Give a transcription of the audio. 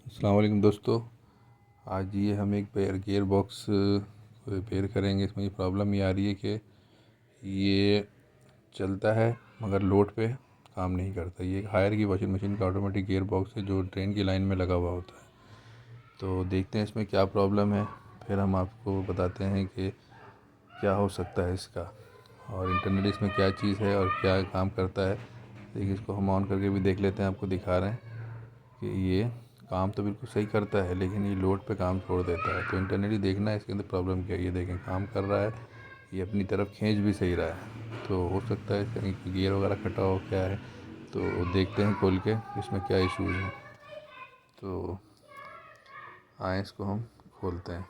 अस्सलाम वालेकुम दोस्तों। आज ये हम एक गियर बॉक्स रिपेयर करेंगे। इसमें ये प्रॉब्लम ये आ रही है कि ये चलता है मगर लोड पे काम नहीं करता। ये एक हायर की वॉशिंग मशीन का ऑटोमेटिक गियर बॉक्स है जो ट्रेन की लाइन में लगा हुआ होता है। तो देखते हैं इसमें क्या प्रॉब्लम है, फिर हम आपको बताते हैं कि क्या हो सकता है इसका, और इंटरनली इसमें क्या चीज़ है और क्या काम करता है। देखिए, इसको हम ऑन करके भी देख लेते हैं, आपको दिखा रहे हैं कि ये काम तो बिल्कुल सही करता है लेकिन ये लोड पे काम छोड़ देता है। तो इंटरनली देखना है इसके अंदर प्रॉब्लम क्या है। ये देखें, काम कर रहा है, ये अपनी तरफ खींच भी सही रहा है। तो हो सकता है कहीं गियर वगैरह कटा हो, क्या है। तो देखते हैं खोल के इसमें क्या इश्यूज़ हैं। तो आए इसको हम खोलते हैं।